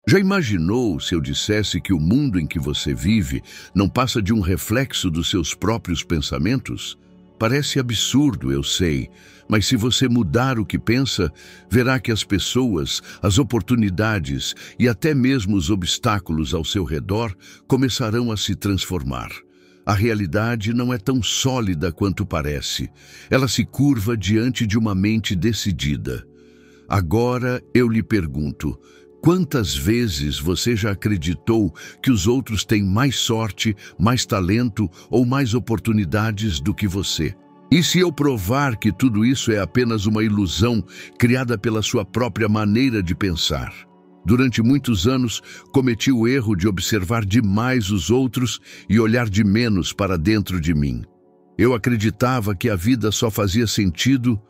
Já imaginou se eu dissesse que o mundo em que você vive não passa de um reflexo dos seus próprios pensamentos? Parece absurdo, eu sei, mas se você mudar o que pensa, verá que as pessoas, as oportunidades e até mesmo os obstáculos ao seu redor começarão a se transformar. A realidade não é tão sólida quanto parece. Ela se curva diante de uma mente decidida. Agora eu lhe pergunto: quantas vezes você já acreditou que os outros têm mais sorte, mais talento ou mais oportunidades do que você? E se eu provar que tudo isso é apenas uma ilusão criada pela sua própria maneira de pensar? Durante muitos anos, cometi o erro de observar demais os outros e olhar de menos para dentro de mim. Eu acreditava que a vida só fazia sentido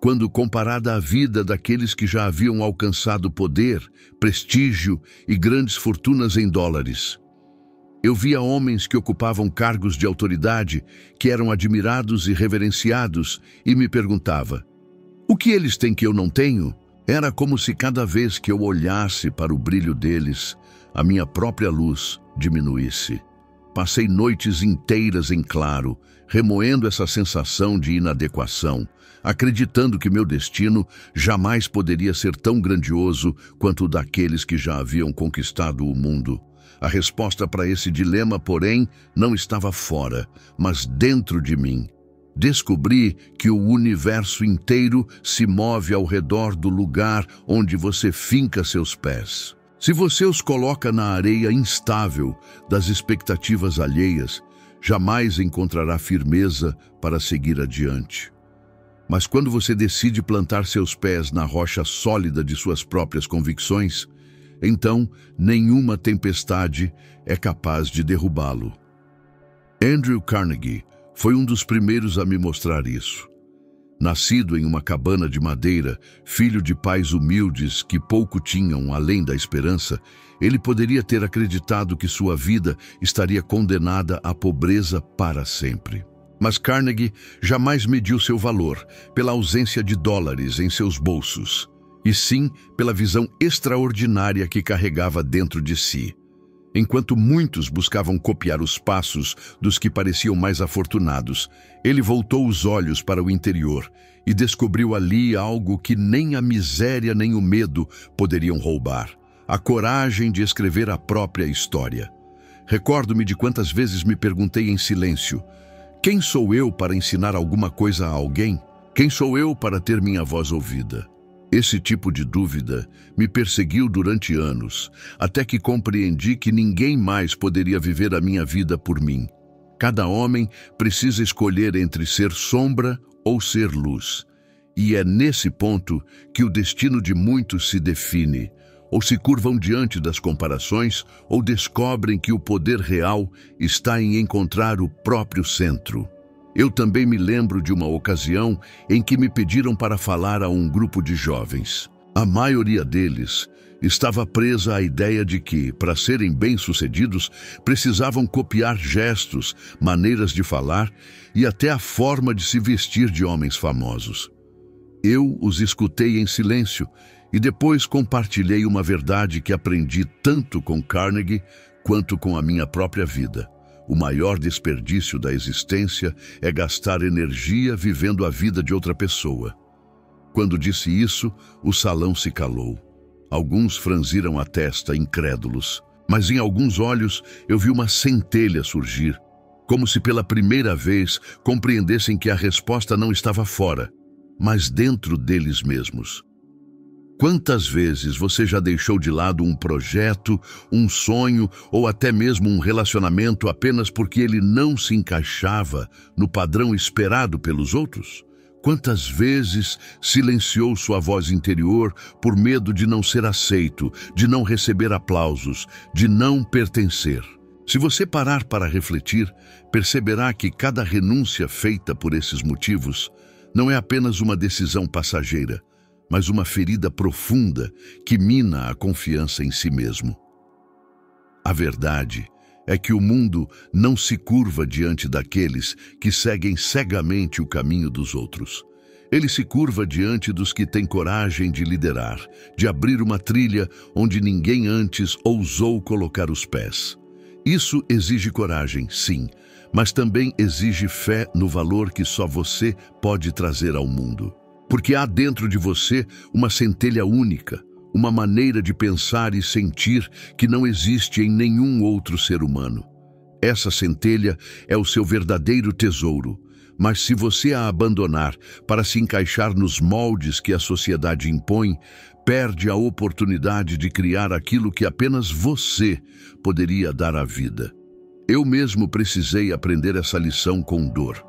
quando comparada à vida daqueles que já haviam alcançado poder, prestígio e grandes fortunas em dólares. Eu via homens que ocupavam cargos de autoridade, que eram admirados e reverenciados, e me perguntava: o que eles têm que eu não tenho? Era como se cada vez que eu olhasse para o brilho deles, a minha própria luz diminuísse. Passei noites inteiras em claro, remoendo essa sensação de inadequação, acreditando que meu destino jamais poderia ser tão grandioso quanto o daqueles que já haviam conquistado o mundo. A resposta para esse dilema, porém, não estava fora, mas dentro de mim. Descobri que o universo inteiro se move ao redor do lugar onde você finca seus pés. Se você os coloca na areia instável das expectativas alheias, jamais encontrará firmeza para seguir adiante. Mas quando você decide plantar seus pés na rocha sólida de suas próprias convicções, então nenhuma tempestade é capaz de derrubá-lo. Andrew Carnegie foi um dos primeiros a me mostrar isso. Nascido em uma cabana de madeira, filho de pais humildes que pouco tinham além da esperança, ele poderia ter acreditado que sua vida estaria condenada à pobreza para sempre. Mas Carnegie jamais mediu seu valor pela ausência de dólares em seus bolsos, e sim pela visão extraordinária que carregava dentro de si. Enquanto muitos buscavam copiar os passos dos que pareciam mais afortunados, ele voltou os olhos para o interior e descobriu ali algo que nem a miséria nem o medo poderiam roubar: a coragem de escrever a própria história. Recordo-me de quantas vezes me perguntei em silêncio: quem sou eu para ensinar alguma coisa a alguém? Quem sou eu para ter minha voz ouvida? Esse tipo de dúvida me perseguiu durante anos, até que compreendi que ninguém mais poderia viver a minha vida por mim. Cada homem precisa escolher entre ser sombra ou ser luz. E é nesse ponto que o destino de muitos se define. Ou se curvam diante das comparações, ou descobrem que o poder real está em encontrar o próprio centro. Eu também me lembro de uma ocasião em que me pediram para falar a um grupo de jovens. A maioria deles estava presa à ideia de que, para serem bem-sucedidos, precisavam copiar gestos, maneiras de falar e até a forma de se vestir de homens famosos. Eu os escutei em silêncio e depois compartilhei uma verdade que aprendi tanto com Carnegie quanto com a minha própria vida. O maior desperdício da existência é gastar energia vivendo a vida de outra pessoa. Quando disse isso, o salão se calou. Alguns franziram a testa, incrédulos, mas em alguns olhos eu vi uma centelha surgir, como se pela primeira vez compreendessem que a resposta não estava fora, mas dentro deles mesmos. Quantas vezes você já deixou de lado um projeto, um sonho ou até mesmo um relacionamento apenas porque ele não se encaixava no padrão esperado pelos outros? Quantas vezes silenciou sua voz interior por medo de não ser aceito, de não receber aplausos, de não pertencer? Se você parar para refletir, perceberá que cada renúncia feita por esses motivos não é apenas uma decisão passageira, mas uma ferida profunda que mina a confiança em si mesmo. A verdade é que o mundo não se curva diante daqueles que seguem cegamente o caminho dos outros. Ele se curva diante dos que têm coragem de liderar, de abrir uma trilha onde ninguém antes ousou colocar os pés. Isso exige coragem, sim, mas também exige fé no valor que só você pode trazer ao mundo. Porque há dentro de você uma centelha única, uma maneira de pensar e sentir que não existe em nenhum outro ser humano. Essa centelha é o seu verdadeiro tesouro, mas se você a abandonar para se encaixar nos moldes que a sociedade impõe, perde a oportunidade de criar aquilo que apenas você poderia dar à vida. Eu mesmo precisei aprender essa lição com dor.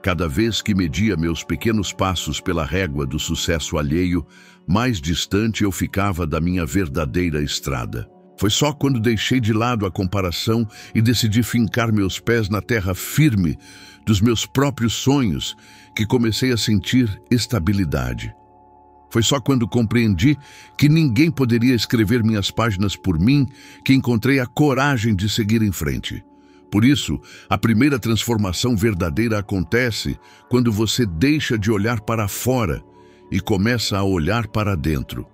Cada vez que media meus pequenos passos pela régua do sucesso alheio, mais distante eu ficava da minha verdadeira estrada. Foi só quando deixei de lado a comparação e decidi fincar meus pés na terra firme dos meus próprios sonhos que comecei a sentir estabilidade. Foi só quando compreendi que ninguém poderia escrever minhas páginas por mim que encontrei a coragem de seguir em frente. Por isso, a primeira transformação verdadeira acontece quando você deixa de olhar para fora e começa a olhar para dentro.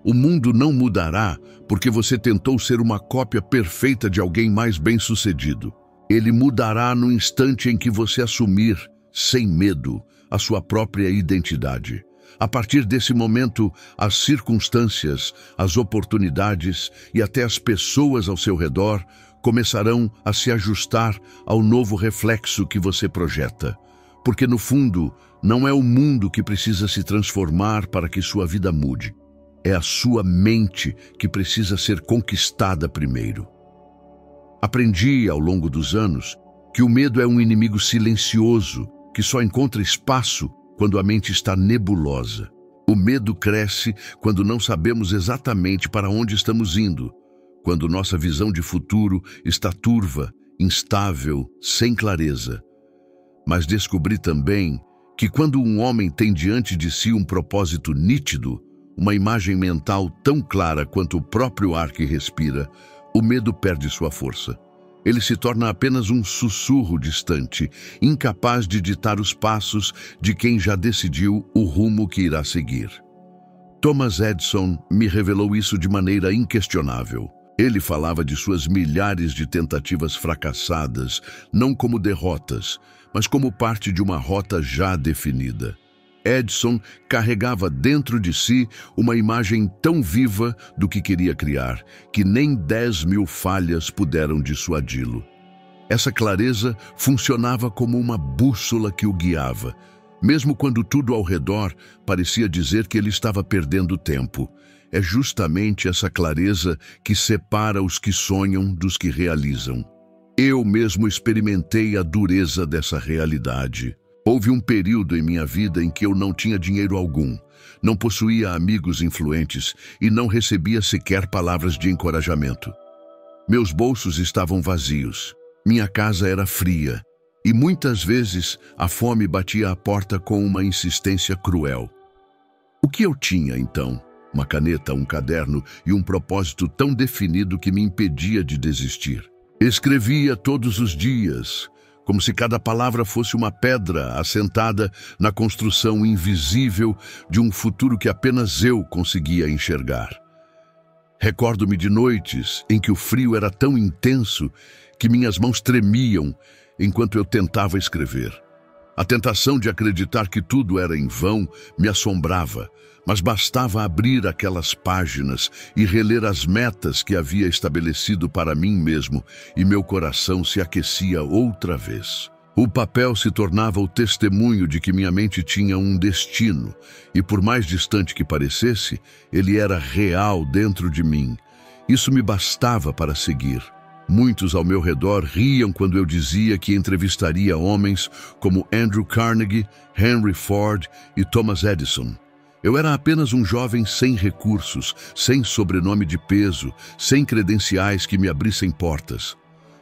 O mundo não mudará porque você tentou ser uma cópia perfeita de alguém mais bem-sucedido. Ele mudará no instante em que você assumir, sem medo, a sua própria identidade. A partir desse momento, as circunstâncias, as oportunidades e até as pessoas ao seu redor começarão a se ajustar ao novo reflexo que você projeta. Porque, no fundo, não é o mundo que precisa se transformar para que sua vida mude. É a sua mente que precisa ser conquistada primeiro. Aprendi, ao longo dos anos, que o medo é um inimigo silencioso que só encontra espaço quando a mente está nebulosa. O medo cresce quando não sabemos exatamente para onde estamos indo, quando nossa visão de futuro está turva, instável, sem clareza. Mas descobri também que quando um homem tem diante de si um propósito nítido, uma imagem mental tão clara quanto o próprio ar que respira, o medo perde sua força. Ele se torna apenas um sussurro distante, incapaz de ditar os passos de quem já decidiu o rumo que irá seguir. Thomas Edison me revelou isso de maneira inquestionável. Ele falava de suas milhares de tentativas fracassadas, não como derrotas, mas como parte de uma rota já definida. Edison carregava dentro de si uma imagem tão viva do que queria criar, que nem 10.000 falhas puderam dissuadi-lo. Essa clareza funcionava como uma bússola que o guiava, mesmo quando tudo ao redor parecia dizer que ele estava perdendo tempo. É justamente essa clareza que separa os que sonham dos que realizam. Eu mesmo experimentei a dureza dessa realidade. Houve um período em minha vida em que eu não tinha dinheiro algum, não possuía amigos influentes e não recebia sequer palavras de encorajamento. Meus bolsos estavam vazios, minha casa era fria e muitas vezes a fome batia à porta com uma insistência cruel. O que eu tinha então? Uma caneta, um caderno e um propósito tão definido que me impedia de desistir. Escrevia todos os dias, como se cada palavra fosse uma pedra assentada na construção invisível de um futuro que apenas eu conseguia enxergar. Recordo-me de noites em que o frio era tão intenso que minhas mãos tremiam enquanto eu tentava escrever. A tentação de acreditar que tudo era em vão me assombrava, mas bastava abrir aquelas páginas e reler as metas que havia estabelecido para mim mesmo, e meu coração se aquecia outra vez. O papel se tornava o testemunho de que minha mente tinha um destino, e por mais distante que parecesse, ele era real dentro de mim. Isso me bastava para seguir. Muitos ao meu redor riam quando eu dizia que entrevistaria homens como Andrew Carnegie, Henry Ford e Thomas Edison. Eu era apenas um jovem sem recursos, sem sobrenome de peso, sem credenciais que me abrissem portas.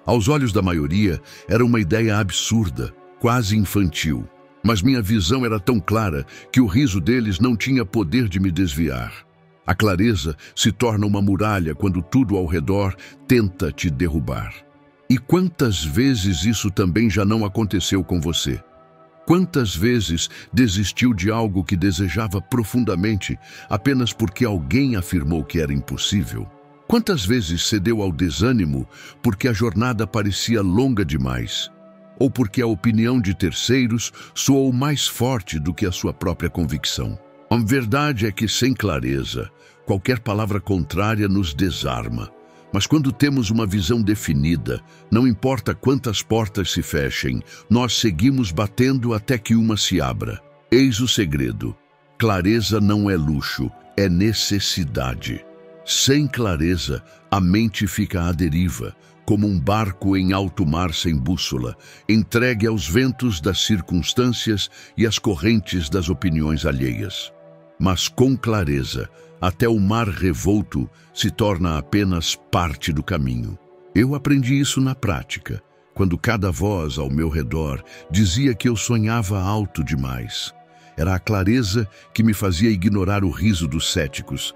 Aos olhos da maioria, era uma ideia absurda, quase infantil. Mas minha visão era tão clara que o riso deles não tinha poder de me desviar. A clareza se torna uma muralha quando tudo ao redor tenta te derrubar. E quantas vezes isso também já não aconteceu com você? Quantas vezes desistiu de algo que desejava profundamente apenas porque alguém afirmou que era impossível? Quantas vezes cedeu ao desânimo porque a jornada parecia longa demais? Ou porque a opinião de terceiros soou mais forte do que a sua própria convicção? A verdade é que, sem clareza, qualquer palavra contrária nos desarma. Mas quando temos uma visão definida, não importa quantas portas se fechem, nós seguimos batendo até que uma se abra. Eis o segredo. Clareza não é luxo, é necessidade. Sem clareza, a mente fica à deriva, como um barco em alto mar sem bússola, entregue aos ventos das circunstâncias e às correntes das opiniões alheias. Mas com clareza, até o mar revolto se torna apenas parte do caminho. Eu aprendi isso na prática, quando cada voz ao meu redor dizia que eu sonhava alto demais. Era a clareza que me fazia ignorar o riso dos céticos.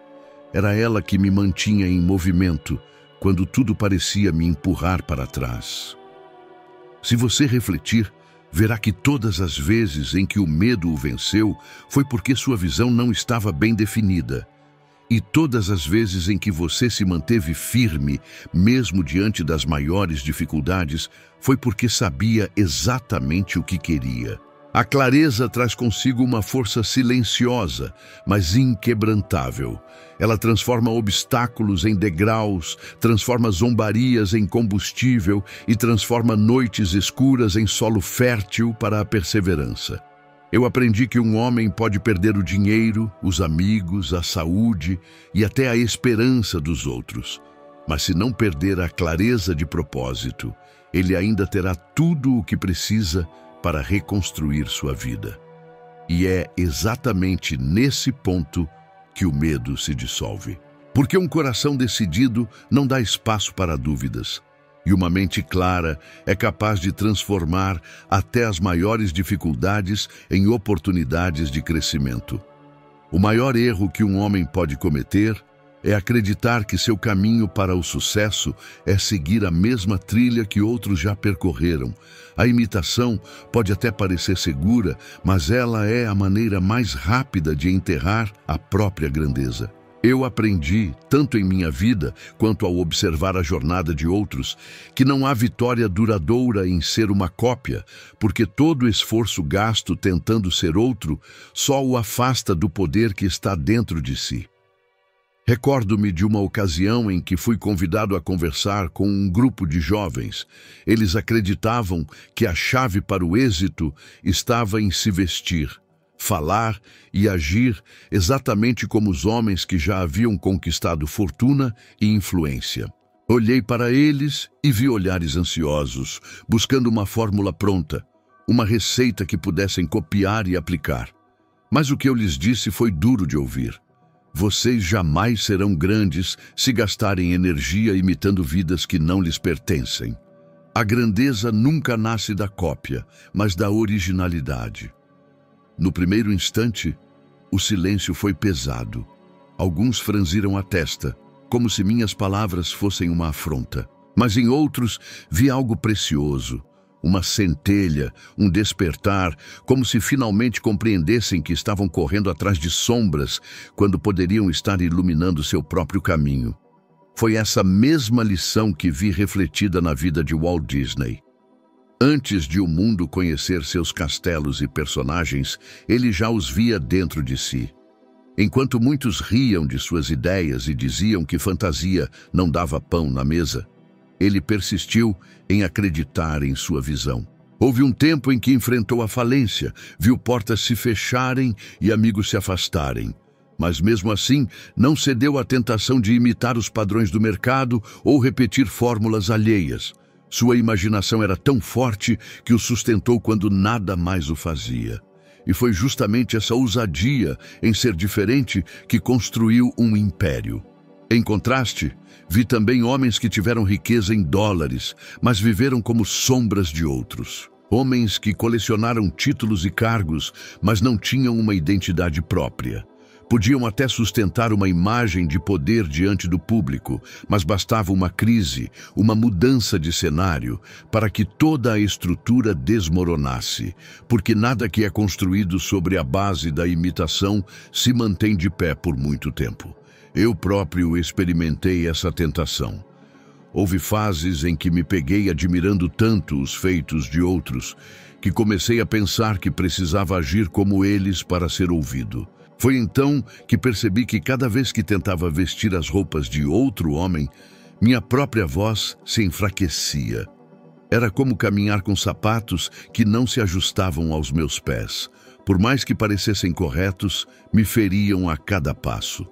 Era ela que me mantinha em movimento, quando tudo parecia me empurrar para trás. Se você refletir, verá que todas as vezes em que o medo o venceu, foi porque sua visão não estava bem definida. E todas as vezes em que você se manteve firme, mesmo diante das maiores dificuldades, foi porque sabia exatamente o que queria. A clareza traz consigo uma força silenciosa, mas inquebrantável. Ela transforma obstáculos em degraus, transforma zombarias em combustível e transforma noites escuras em solo fértil para a perseverança. Eu aprendi que um homem pode perder o dinheiro, os amigos, a saúde e até a esperança dos outros. Mas se não perder a clareza de propósito, ele ainda terá tudo o que precisa para reconstruir sua vida. E é exatamente nesse ponto que o medo se dissolve. Porque um coração decidido não dá espaço para dúvidas. E uma mente clara é capaz de transformar até as maiores dificuldades em oportunidades de crescimento. O maior erro que um homem pode cometer é acreditar que seu caminho para o sucesso é seguir a mesma trilha que outros já percorreram. A imitação pode até parecer segura, mas ela é a maneira mais rápida de enterrar a própria grandeza. Eu aprendi, tanto em minha vida quanto ao observar a jornada de outros, que não há vitória duradoura em ser uma cópia, porque todo esforço gasto tentando ser outro só o afasta do poder que está dentro de si. Recordo-me de uma ocasião em que fui convidado a conversar com um grupo de jovens. Eles acreditavam que a chave para o êxito estava em se vestir, falar e agir exatamente como os homens que já haviam conquistado fortuna e influência. Olhei para eles e vi olhares ansiosos, buscando uma fórmula pronta, uma receita que pudessem copiar e aplicar. Mas o que eu lhes disse foi duro de ouvir. Vocês jamais serão grandes se gastarem energia imitando vidas que não lhes pertencem. A grandeza nunca nasce da cópia, mas da originalidade. No primeiro instante, o silêncio foi pesado. Alguns franziram a testa, como se minhas palavras fossem uma afronta. Mas em outros, vi algo precioso. Uma centelha, um despertar, como se finalmente compreendessem que estavam correndo atrás de sombras, quando poderiam estar iluminando seu próprio caminho. Foi essa mesma lição que vi refletida na vida de Walt Disney. Antes de o mundo conhecer seus castelos e personagens, ele já os via dentro de si. Enquanto muitos riam de suas ideias e diziam que fantasia não dava pão na mesa, ele persistiu em acreditar em sua visão. Houve um tempo em que enfrentou a falência, viu portas se fecharem e amigos se afastarem. Mas mesmo assim, não cedeu à tentação de imitar os padrões do mercado ou repetir fórmulas alheias. Sua imaginação era tão forte que o sustentou quando nada mais o fazia. E foi justamente essa ousadia em ser diferente que construiu um império. Em contraste, vi também homens que tiveram riqueza em dólares, mas viveram como sombras de outros. Homens que colecionaram títulos e cargos, mas não tinham uma identidade própria. Podiam até sustentar uma imagem de poder diante do público, mas bastava uma crise, uma mudança de cenário, para que toda a estrutura desmoronasse, porque nada que é construído sobre a base da imitação se mantém de pé por muito tempo. Eu próprio experimentei essa tentação. Houve fases em que me peguei admirando tanto os feitos de outros, que comecei a pensar que precisava agir como eles para ser ouvido. Foi então que percebi que cada vez que tentava vestir as roupas de outro homem, minha própria voz se enfraquecia. Era como caminhar com sapatos que não se ajustavam aos meus pés. Por mais que parecessem corretos, me feriam a cada passo.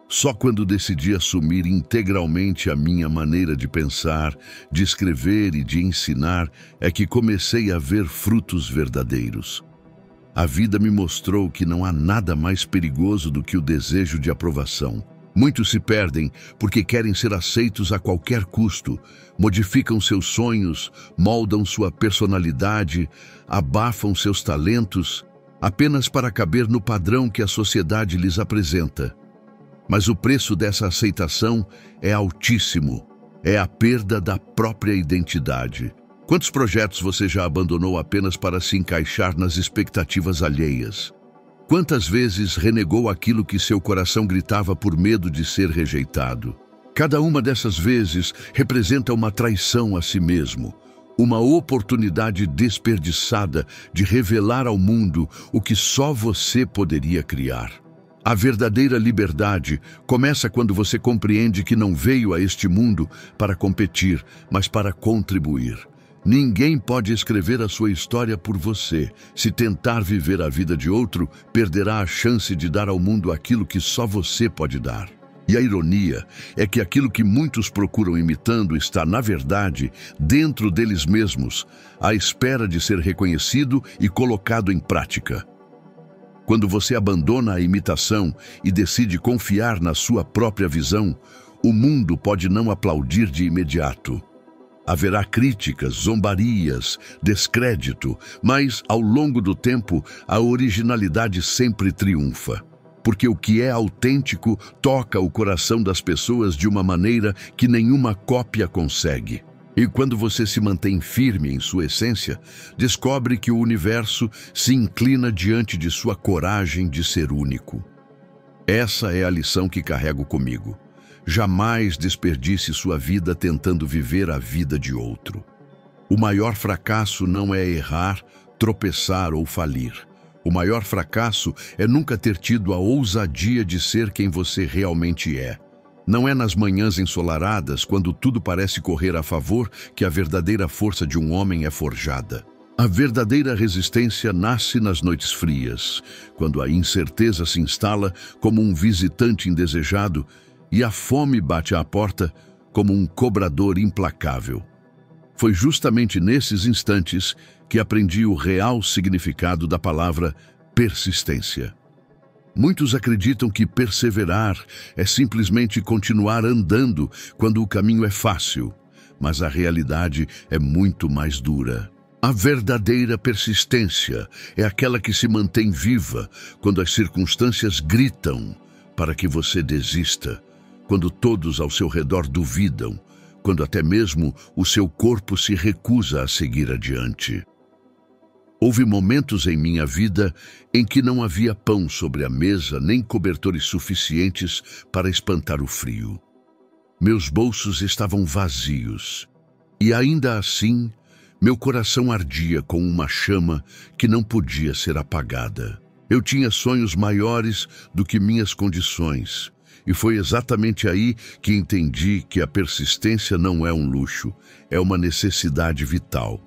Só quando decidi assumir integralmente a minha maneira de pensar, de escrever e de ensinar, é que comecei a ver frutos verdadeiros. A vida me mostrou que não há nada mais perigoso do que o desejo de aprovação. Muitos se perdem porque querem ser aceitos a qualquer custo, modificam seus sonhos, moldam sua personalidade, abafam seus talentos, apenas para caber no padrão que a sociedade lhes apresenta. Mas o preço dessa aceitação é altíssimo, é a perda da própria identidade. Quantos projetos você já abandonou apenas para se encaixar nas expectativas alheias? Quantas vezes renegou aquilo que seu coração gritava por medo de ser rejeitado? Cada uma dessas vezes representa uma traição a si mesmo, uma oportunidade desperdiçada de revelar ao mundo o que só você poderia criar. A verdadeira liberdade começa quando você compreende que não veio a este mundo para competir, mas para contribuir. Ninguém pode escrever a sua história por você. Se tentar viver a vida de outro, perderá a chance de dar ao mundo aquilo que só você pode dar. E a ironia é que aquilo que muitos procuram imitando está, na verdade, dentro deles mesmos, à espera de ser reconhecido e colocado em prática. Quando você abandona a imitação e decide confiar na sua própria visão, o mundo pode não aplaudir de imediato. Haverá críticas, zombarias, descrédito, mas, ao longo do tempo, a originalidade sempre triunfa. Porque o que é autêntico toca o coração das pessoas de uma maneira que nenhuma cópia consegue. E quando você se mantém firme em sua essência, descobre que o universo se inclina diante de sua coragem de ser único. Essa é a lição que carrego comigo. Jamais desperdice sua vida tentando viver a vida de outro. O maior fracasso não é errar, tropeçar ou falir. O maior fracasso é nunca ter tido a ousadia de ser quem você realmente é. Não é nas manhãs ensolaradas, quando tudo parece correr a favor, que a verdadeira força de um homem é forjada. A verdadeira resistência nasce nas noites frias, quando a incerteza se instala como um visitante indesejado e a fome bate à porta como um cobrador implacável. Foi justamente nesses instantes que aprendi o real significado da palavra persistência. Muitos acreditam que perseverar é simplesmente continuar andando quando o caminho é fácil, mas a realidade é muito mais dura. A verdadeira persistência é aquela que se mantém viva quando as circunstâncias gritam para que você desista, quando todos ao seu redor duvidam, quando até mesmo o seu corpo se recusa a seguir adiante. Houve momentos em minha vida em que não havia pão sobre a mesa nem cobertores suficientes para espantar o frio. Meus bolsos estavam vazios e ainda assim meu coração ardia com uma chama que não podia ser apagada. Eu tinha sonhos maiores do que minhas condições e foi exatamente aí que entendi que a persistência não é um luxo, é uma necessidade vital.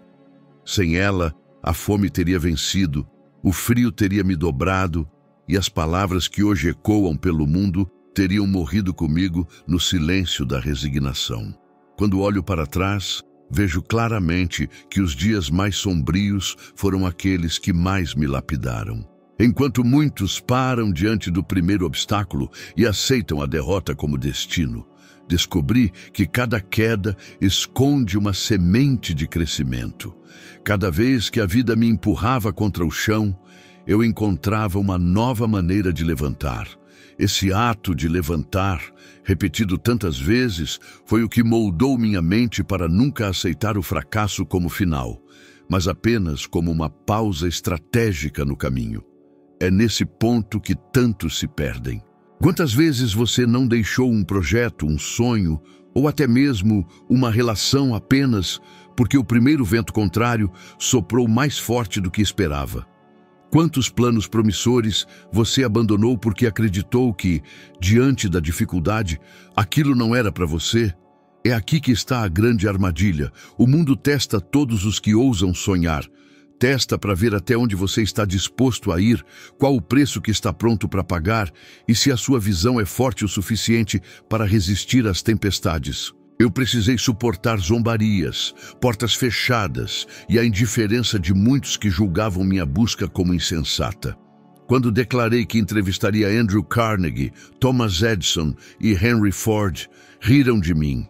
Sem ela, a fome teria vencido, o frio teria me dobrado e as palavras que hoje ecoam pelo mundo teriam morrido comigo no silêncio da resignação. Quando olho para trás, vejo claramente que os dias mais sombrios foram aqueles que mais me lapidaram. Enquanto muitos param diante do primeiro obstáculo e aceitam a derrota como destino, descobri que cada queda esconde uma semente de crescimento. Cada vez que a vida me empurrava contra o chão, eu encontrava uma nova maneira de levantar, Esse ato de levantar, repetido tantas vezes, foi o que moldou minha mente para nunca aceitar o fracasso como final, mas apenas como uma pausa estratégica no caminho. É nesse ponto que tantos se perdem. Quantas vezes você não deixou um projeto, um sonho, ou até mesmo uma relação apenas porque o primeiro vento contrário soprou mais forte do que esperava? Quantos planos promissores você abandonou porque acreditou que, diante da dificuldade, aquilo não era para você? É aqui que está a grande armadilha. O mundo testa todos os que ousam sonhar. Testa para ver até onde você está disposto a ir, qual o preço que está pronto para pagar e se a sua visão é forte o suficiente para resistir às tempestades. Eu precisei suportar zombarias, portas fechadas e a indiferença de muitos que julgavam minha busca como insensata. Quando declarei que entrevistaria Andrew Carnegie, Thomas Edison e Henry Ford, riram de mim.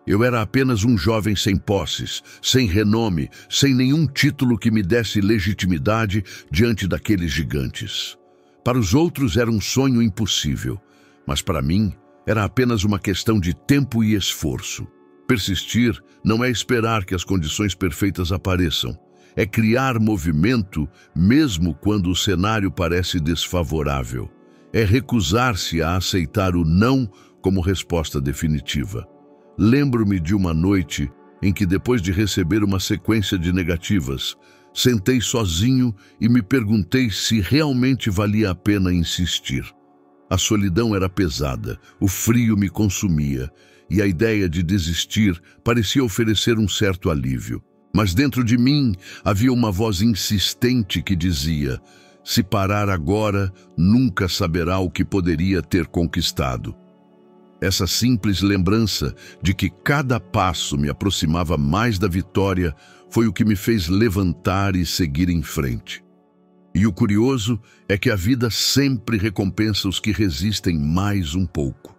Eu era apenas um jovem sem posses, sem renome, sem nenhum título que me desse legitimidade diante daqueles gigantes. Para os outros era um sonho impossível, mas para mim era apenas uma questão de tempo e esforço. Persistir não é esperar que as condições perfeitas apareçam. É criar movimento mesmo quando o cenário parece desfavorável. É recusar-se a aceitar o não como resposta definitiva. Lembro-me de uma noite em que, depois de receber uma sequência de negativas, sentei sozinho e me perguntei se realmente valia a pena insistir. A solidão era pesada, o frio me consumia e a ideia de desistir parecia oferecer um certo alívio. Mas dentro de mim havia uma voz insistente que dizia: se parar agora, nunca saberá o que poderia ter conquistado. Essa simples lembrança de que cada passo me aproximava mais da vitória foi o que me fez levantar e seguir em frente. E o curioso é que a vida sempre recompensa os que resistem mais um pouco.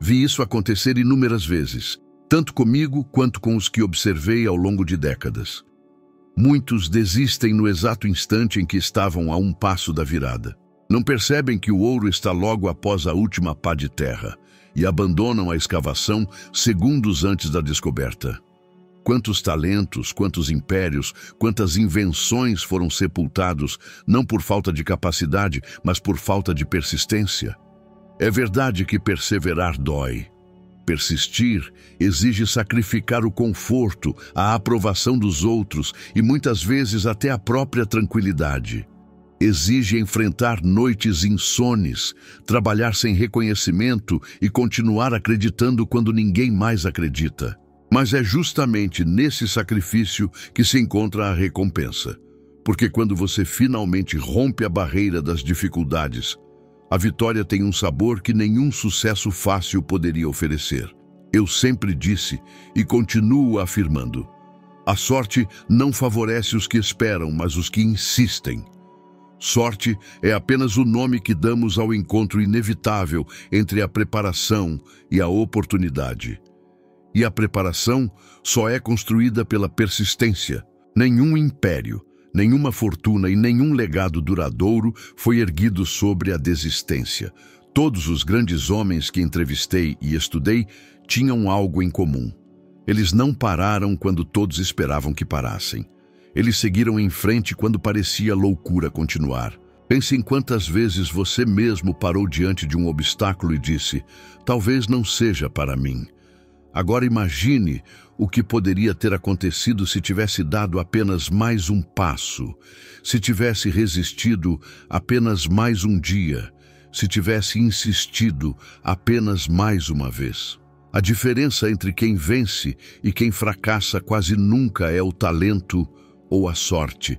Vi isso acontecer inúmeras vezes, tanto comigo quanto com os que observei ao longo de décadas. Muitos desistem no exato instante em que estavam a um passo da virada. Não percebem que o ouro está logo após a última pá de terra e abandonam a escavação segundos antes da descoberta. Quantos talentos, quantos impérios, quantas invenções foram sepultados, não por falta de capacidade, mas por falta de persistência? É verdade que perseverar dói. Persistir exige sacrificar o conforto, a aprovação dos outros e muitas vezes até a própria tranquilidade. Exige enfrentar noites insones, trabalhar sem reconhecimento e continuar acreditando quando ninguém mais acredita. Mas é justamente nesse sacrifício que se encontra a recompensa. Porque quando você finalmente rompe a barreira das dificuldades, a vitória tem um sabor que nenhum sucesso fácil poderia oferecer. Eu sempre disse e continuo afirmando: a sorte não favorece os que esperam, mas os que insistem. Sorte é apenas o nome que damos ao encontro inevitável entre a preparação e a oportunidade. E a preparação só é construída pela persistência. Nenhum império, nenhuma fortuna e nenhum legado duradouro foi erguido sobre a desistência. Todos os grandes homens que entrevistei e estudei tinham algo em comum. Eles não pararam quando todos esperavam que parassem. Eles seguiram em frente quando parecia loucura continuar. Pense em quantas vezes você mesmo parou diante de um obstáculo e disse: talvez não seja para mim. Agora imagine o que poderia ter acontecido se tivesse dado apenas mais um passo, se tivesse resistido apenas mais um dia, se tivesse insistido apenas mais uma vez. A diferença entre quem vence e quem fracassa quase nunca é o talento ou a sorte,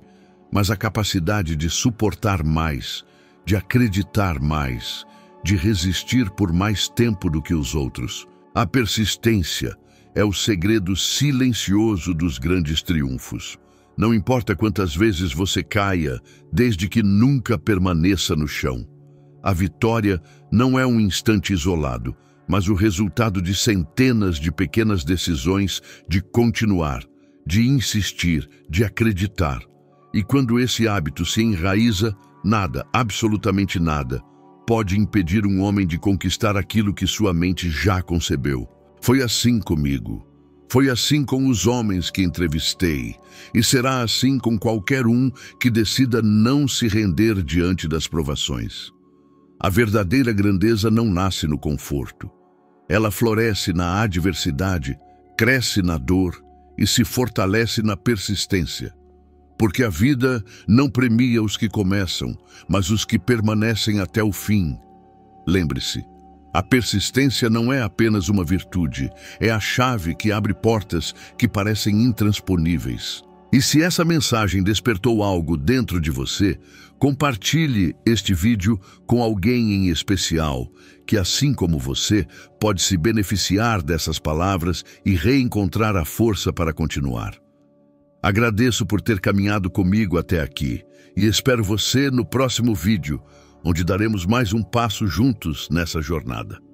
mas a capacidade de suportar mais, de acreditar mais, de resistir por mais tempo do que os outros. A persistência é o segredo silencioso dos grandes triunfos. Não importa quantas vezes você caia, desde que nunca permaneça no chão. A vitória não é um instante isolado, mas o resultado de centenas de pequenas decisões de continuar, de insistir, de acreditar. E quando esse hábito se enraiza, nada, absolutamente nada, pode impedir um homem de conquistar aquilo que sua mente já concebeu. Foi assim comigo. Foi assim com os homens que entrevistei, e será assim com qualquer um que decida não se render diante das provações. A verdadeira grandeza não nasce no conforto. Ela floresce na adversidade, cresce na dor e se fortalece na persistência. Porque a vida não premia os que começam, mas os que permanecem até o fim. Lembre-se, a persistência não é apenas uma virtude, é a chave que abre portas que parecem intransponíveis. E se essa mensagem despertou algo dentro de você, compartilhe este vídeo com alguém em especial, que assim como você, pode se beneficiar dessas palavras e reencontrar a força para continuar. Agradeço por ter caminhado comigo até aqui e espero você no próximo vídeo, onde daremos mais um passo juntos nessa jornada.